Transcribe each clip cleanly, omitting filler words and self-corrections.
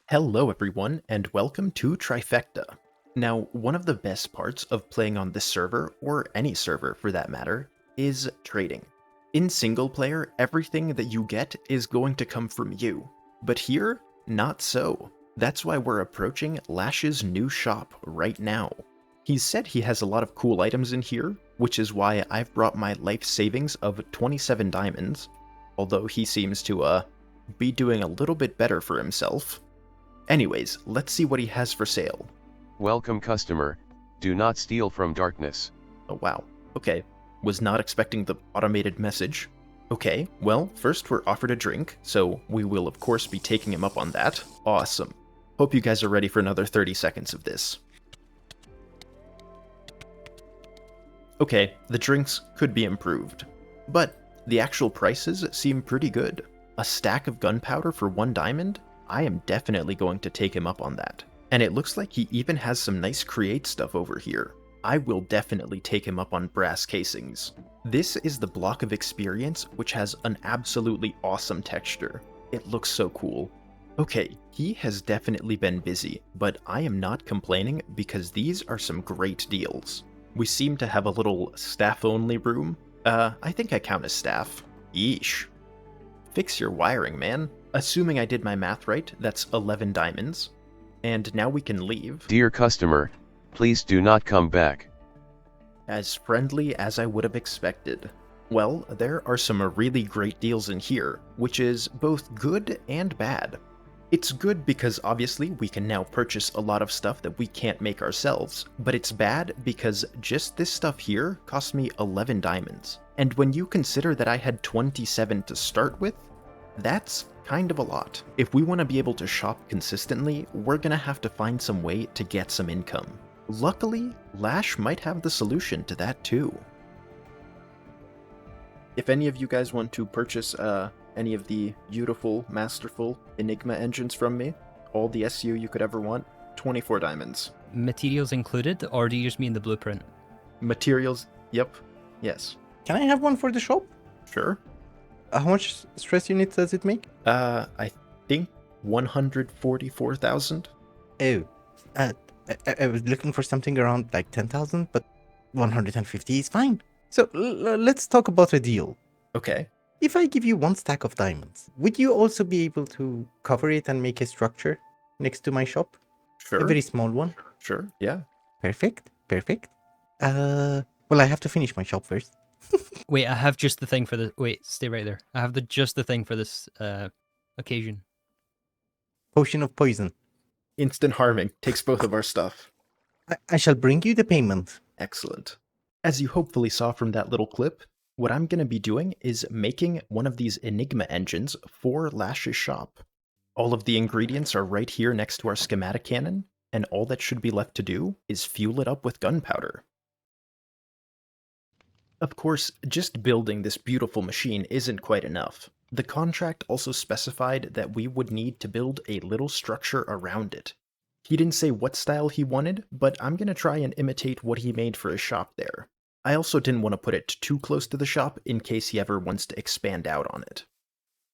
Hello everyone, and welcome to Trifecta. Now, one of the best parts of playing on this server, or any server for that matter, is trading. In single player, everything that you get is going to come from you. But here, not so. That's why we're approaching Lash's new shop right now. He's said he has a lot of cool items in here, which is why I've brought my life savings of 27 diamonds, although he seems to, be doing a little bit better for himself. Anyways, let's see what he has for sale. Welcome customer, do not steal from darkness. Oh wow, okay. Was not expecting the automated message. Okay, well, first we're offered a drink, so we will of course be taking him up on that. Awesome. Hope you guys are ready for another 30 seconds of this. Okay, the drinks could be improved, but the actual prices seem pretty good. A stack of gunpowder for 1 diamond? I am definitely going to take him up on that. And it looks like he even has some nice create stuff over here. I will definitely take him up on brass casings. This is the block of experience, which has an absolutely awesome texture. It looks so cool. Okay, he has definitely been busy, but I am not complaining because these are some great deals. We seem to have a little staff-only room. I think I count as staff. Yeesh. Fix your wiring, man. Assuming I did my math right, that's 11 diamonds. And now we can leave. Dear customer, please do not come back. As friendly as I would have expected. Well, there are some really great deals in here, which is both good and bad. It's good because obviously we can now purchase a lot of stuff that we can't make ourselves, but it's bad because just this stuff here cost me 11 diamonds. And when you consider that I had 27 to start with, that's kind of a lot. If we want to be able to shop consistently, we're gonna have to find some way to get some income. Luckily, Lash might have the solution to that too. If any of you guys want to purchase any of the beautiful, masterful Enigma engines from me, all the SU you could ever want, 24 diamonds. Materials included, or do you just mean the blueprint? Materials, yep, yes. Can I have one for the shop? Sure. How much stress units does it make? I think 144,000. Oh, I was looking for something around like 10,000, but 150 is fine. So let's talk about a deal. Okay. If I give you 1 stack of diamonds, would you also be able to cover it and make a structure next to my shop? Sure. A very small one? Sure, yeah. Perfect, perfect. Well, I have to finish my shop first. Wait, I have just the thing for the... Wait, stay right there. I have just the thing for this occasion. Potion of poison. Instant harming. Takes both of our stuff. I shall bring you the payment. Excellent. As you hopefully saw from that little clip, what I'm going to be doing is making one of these Enigma engines for Lash's shop. All of the ingredients are right here next to our schematic cannon, and all that should be left to do is fuel it up with gunpowder. Of course, just building this beautiful machine isn't quite enough. The contract also specified that we would need to build a little structure around it. He didn't say what style he wanted, but I'm going to try and imitate what he made for his shop there. I also didn't want to put it too close to the shop in case he ever wants to expand out on it.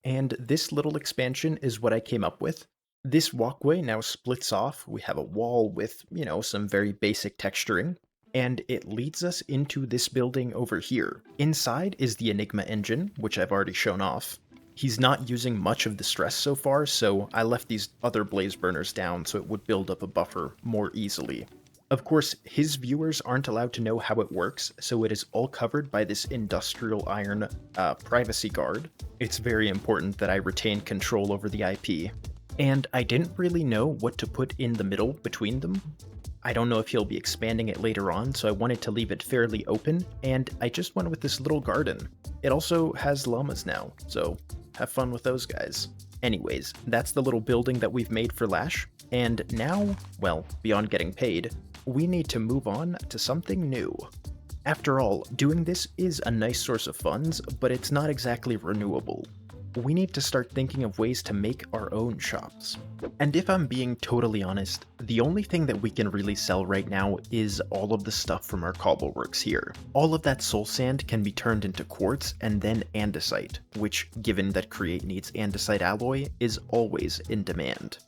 And this little expansion is what I came up with. This walkway now splits off. We have a wall with, some very basic texturing. And it leads us into this building over here. Inside is the Enigma engine, which I've already shown off. He's not using much of the stress so far, so I left these other blaze burners down so it would build up a buffer more easily. Of course, his viewers aren't allowed to know how it works, so it is all covered by this industrial iron privacy guard. It's very important that I retain control over the IP. And I didn't really know what to put in the middle between them. I don't know if he'll be expanding it later on, so I wanted to leave it fairly open, and I just went with this little garden. It also has llamas now, so have fun with those guys. Anyways, that's the little building that we've made for Lash, and now, well, beyond getting paid, we need to move on to something new. After all, doing this is a nice source of funds, but it's not exactly renewable. We need to start thinking of ways to make our own shops. And if I'm being totally honest, the only thing that we can really sell right now is all of the stuff from our cobbleworks here. All of that soul sand can be turned into quartz and then andesite, which, given that Create needs andesite alloy, is always in demand.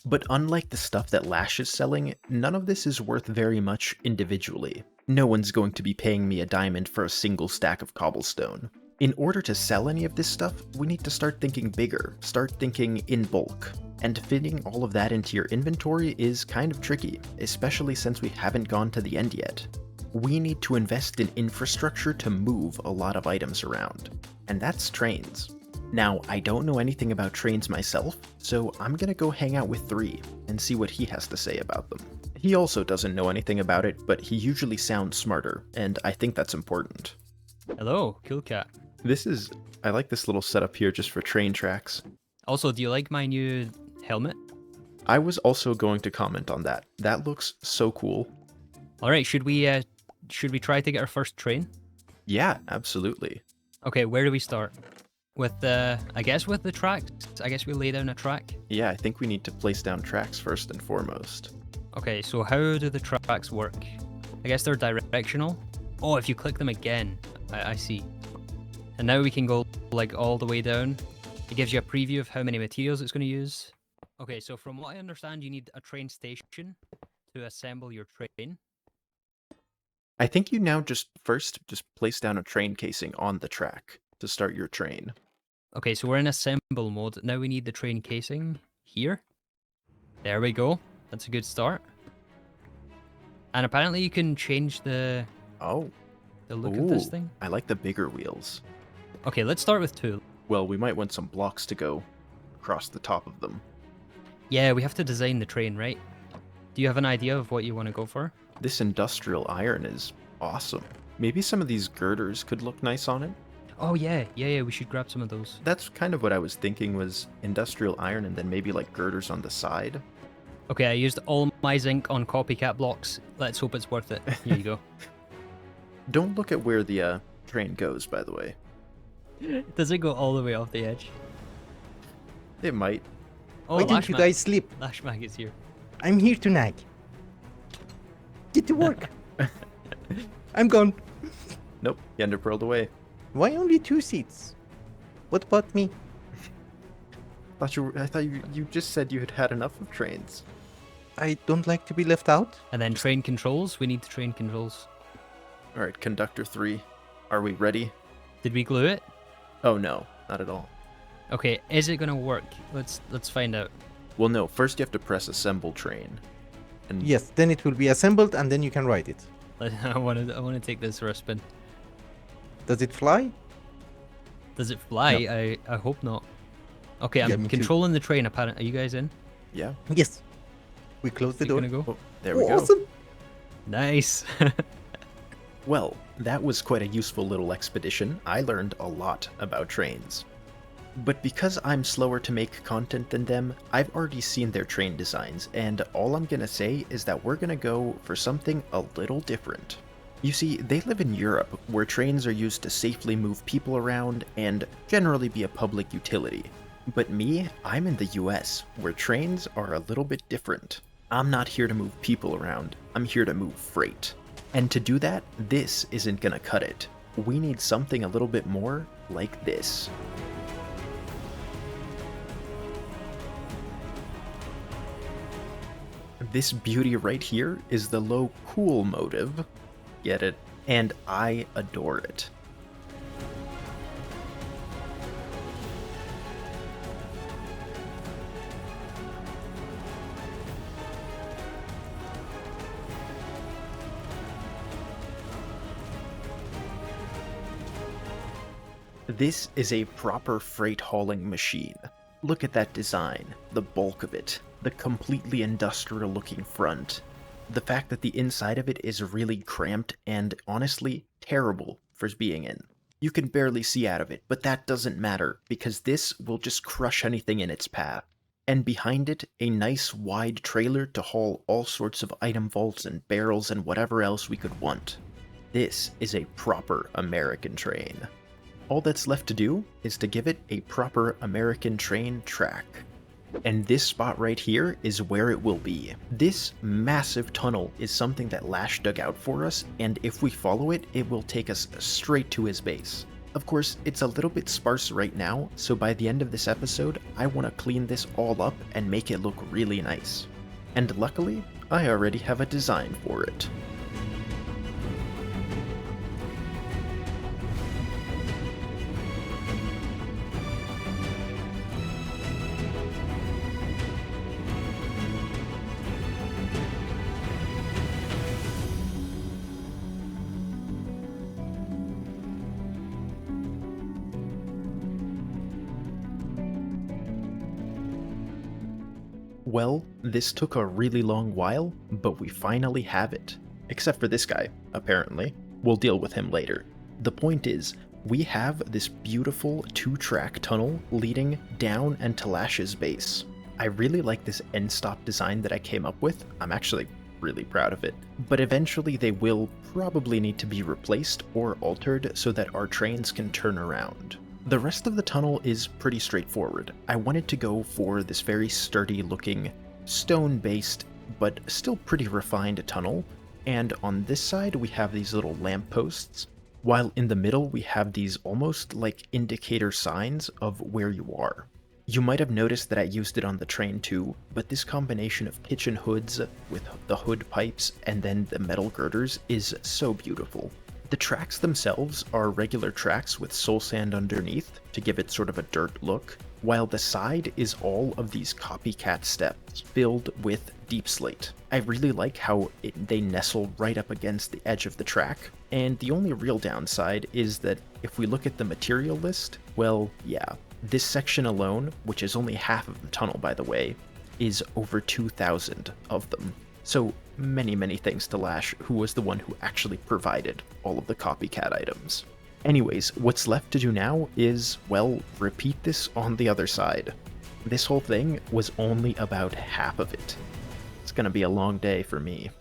But unlike the stuff that Lash is selling, none of this is worth very much individually. No one's going to be paying me a diamond for a single stack of cobblestone. In order to sell any of this stuff, we need to start thinking bigger, start thinking in bulk. And fitting all of that into your inventory is kind of tricky, especially since we haven't gone to the end yet. We need to invest in infrastructure to move a lot of items around, and that's trains. Now, I don't know anything about trains myself, so I'm gonna go hang out with Three and see what he has to say about them. He also doesn't know anything about it, but he usually sounds smarter, and I think that's important. Hello, cool cat. I like this little setup here just for train tracks. Also, do you like my new helmet? I was also going to comment on that. That looks so cool. All right, should we try to get our first train? Yeah, absolutely. Okay, where do we start? With I guess with the tracks. I guess we lay down a track. Yeah, I think we need to place down tracks first and foremost. Okay, so how do the tracks work? I guess they're directional. Oh, if you click them again, I see. And now we can go like all the way down. It gives you a preview of how many materials it's going to use. Okay, so from what I understand, you need a train station to assemble your train. I think you now just place down a train casing on the track to start your train. Okay, so we're in assemble mode. Now we need the train casing here. There we go. That's a good start. And apparently you can change the look of this Ooh, thing. I like the bigger wheels. Okay, let's start with 2. Well, we might want some blocks to go across the top of them. Yeah, we have to design the train, right? Do you have an idea of what you want to go for? This industrial iron is awesome. Maybe some of these girders could look nice on it. Oh yeah, we should grab some of those. That's kind of what I was thinking, was industrial iron and then maybe like girders on the side. Okay, I used all my zinc on copycat blocks. Let's hope it's worth it. Here you go. Don't look at where the train goes, by the way. Does it go all the way off the edge? It might. Oh, Why don't you Lashmak. guys sleep? Lashmak is here. I'm here to nag. Get to work. I'm gone. Nope, you underpearled away. Why only 2 seats? What about me? I thought you just said you had had enough of trains. I don't like to be left out. And then train controls. We need the train controls. All right, Conductor 3, are we ready? Did we glue it? Oh no, not at all. Okay, is it gonna work? Let's find out. Well, no, first you have to press assemble train. And Yes, then it will be assembled and then you can ride it. I wanna take this for a spin. Does it fly? Does it fly? I hope not. Okay, Yeah, I'm me too. controlling the train. Apparently, are you guys in? yeah. Yes. We close the You door. gonna go? Oh, there we go. Awesome. Nice. Well, that was quite a useful little expedition. I learned a lot about trains. But because I'm slower to make content than them, I've already seen their train designs, and all I'm gonna say is that we're gonna go for something a little different. You see, they live in Europe, where trains are used to safely move people around and generally be a public utility. But me, I'm in the US, where trains are a little bit different. I'm not here to move people around, I'm here to move freight. And to do that, this isn't gonna cut it. We need something a little bit more like this. This beauty right here is the low cool motive. Get it? And I adore it. This is a proper freight hauling machine. Look at that design, the bulk of it, the completely industrial looking front. The fact that the inside of it is really cramped and honestly terrible for being in. You can barely see out of it, but that doesn't matter because this will just crush anything in its path. And behind it, a nice wide trailer to haul all sorts of item vaults and barrels and whatever else we could want. This is a proper American train. All that's left to do is to give it a proper American train track. And this spot right here is where it will be. This massive tunnel is something that Lash dug out for us, and if we follow it, it will take us straight to his base. Of course, it's a little bit sparse right now, so by the end of this episode, I want to clean this all up and make it look really nice. And luckily, I already have a design for it. Well, this took a really long while, but we finally have it. Except for this guy, apparently. We'll deal with him later. The point is, we have this beautiful 2-track tunnel leading down into Lash's base. I really like this end stop design that I came up with. I'm actually really proud of it. But eventually they will probably need to be replaced or altered so that our trains can turn around. The rest of the tunnel is pretty straightforward. I wanted to go for this very sturdy looking, stone-based, but still pretty refined tunnel, and on this side we have these little lampposts, while in the middle we have these almost like indicator signs of where you are. You might have noticed that I used it on the train too, but this combination of kitchen hoods with the hood pipes and then the metal girders is so beautiful. The tracks themselves are regular tracks with soul sand underneath to give it sort of a dirt look, while the side is all of these copycat steps filled with deep slate. I really like how they nestle right up against the edge of the track, and the only real downside is that if we look at the material list, well, yeah, this section alone, which is only half of the tunnel by the way, is over 2,000 of them. So many thanks to Lash, who was the one who actually provided all of the copycat items. Anyways, what's left to do now is, well, repeat this on the other side. This whole thing was only about half of it. It's gonna be a long day for me.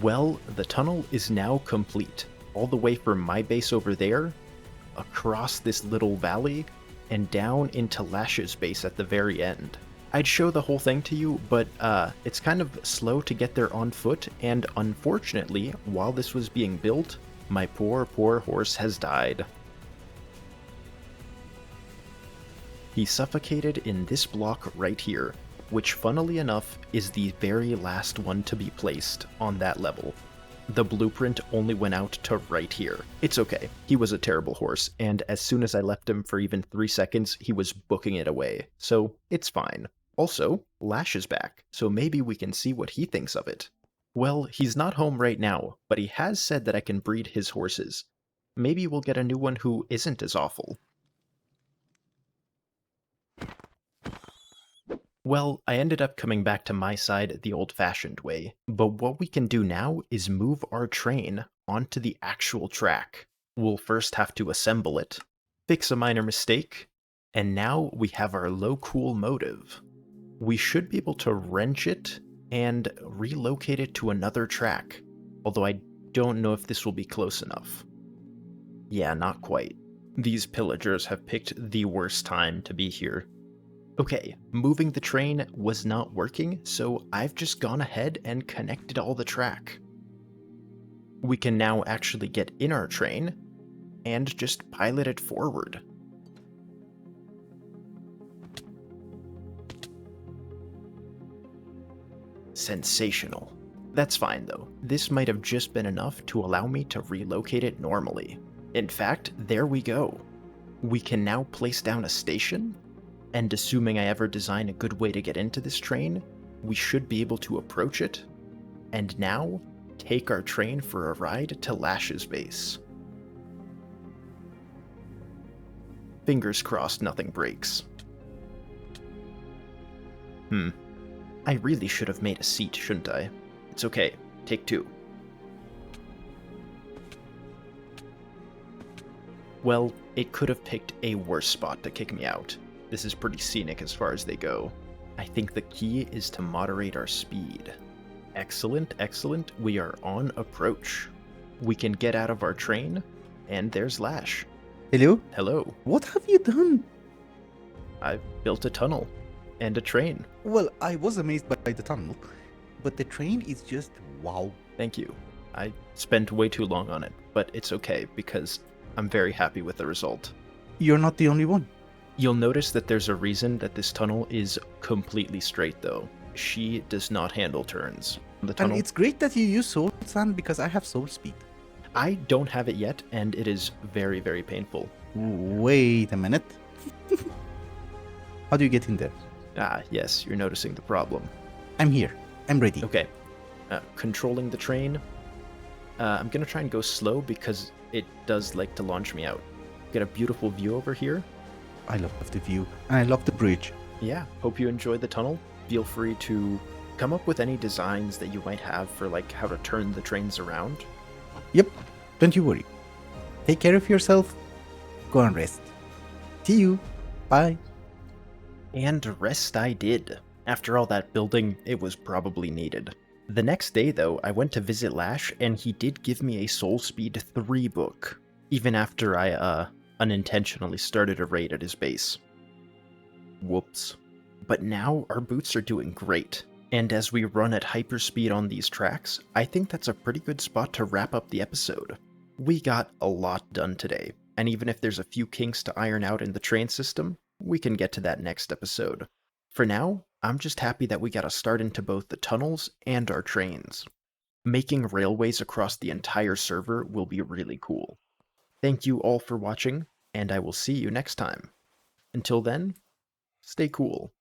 Well, the tunnel is now complete, all the way from my base over there, across this little valley, and down into Lash's base at the very end. I'd show the whole thing to you, but it's kind of slow to get there on foot, and unfortunately, while this was being built, my poor horse has died. He suffocated in this block right here, which funnily enough is the very last one to be placed on that level. The blueprint only went out to right here. It's okay, he was a terrible horse, and as soon as I left him for even 3 seconds, he was booking it away, so it's fine. Also, Lash is back, so maybe we can see what he thinks of it. Well, he's not home right now, but he has said that I can breed his horses. Maybe we'll get a new one who isn't as awful. Well, I ended up coming back to my side the old-fashioned way, but what we can do now is move our train onto the actual track. We'll first have to assemble it, fix a minor mistake, and now we have our low-cool motive. We should be able to wrench it and relocate it to another track, although I don't know if this will be close enough. Yeah, not quite. These pillagers have picked the worst time to be here. Okay, moving the train was not working, so I've just gone ahead and connected all the track. We can now actually get in our train and just pilot it forward. Sensational. That's fine though. This might have just been enough to allow me to relocate it normally. In fact, there we go. We can now place down a station, and assuming I ever design a good way to get into this train, we should be able to approach it, and now take our train for a ride to Lash's base. Fingers crossed nothing breaks. I really should have made a seat, shouldn't I? It's okay. Take 2. Well, it could have picked a worse spot to kick me out. This is pretty scenic as far as they go. I think the key is to moderate our speed. Excellent, excellent. We are on approach. We can get out of our train, and there's Lash. Hello? Hello. What have you done? I've built a tunnel and a train. Well, I was amazed by the tunnel, but the train is just wow. Thank you. I spent way too long on it, but it's okay because I'm very happy with the result. You're not the only one. You'll notice that there's a reason that this tunnel is completely straight though. She does not handle turns. The tunnel, And it's great that you use soul sand because I have soul speed. I don't have it yet, and it is very, very painful. Wait a minute. How do you get in there? Ah, yes, you're noticing the problem. I'm here. I'm ready. Okay. Controlling the train. I'm gonna try and go slow because it does like to launch me out. Get a beautiful view over here. I love the view, and I love the bridge. Yeah, hope you enjoyed the tunnel. Feel free to come up with any designs that you might have for like how to turn the trains around. Yep, don't you worry. Take care of yourself. Go and rest. See you. Bye. And rest I did. After all that building, it was probably needed. The next day, though, I went to visit Lash, and he did give me a Soul Speed 3 book, even after I, unintentionally started a raid at his base. Whoops. But now our boots are doing great, and as we run at hyperspeed on these tracks, I think that's a pretty good spot to wrap up the episode. We got a lot done today, and even if there's a few kinks to iron out in the train system, we can get to that next episode. For now, I'm just happy that we got a start into both the tunnels and our trains. Making railways across the entire server will be really cool. Thank you all for watching, and I will see you next time. Until then, stay cool.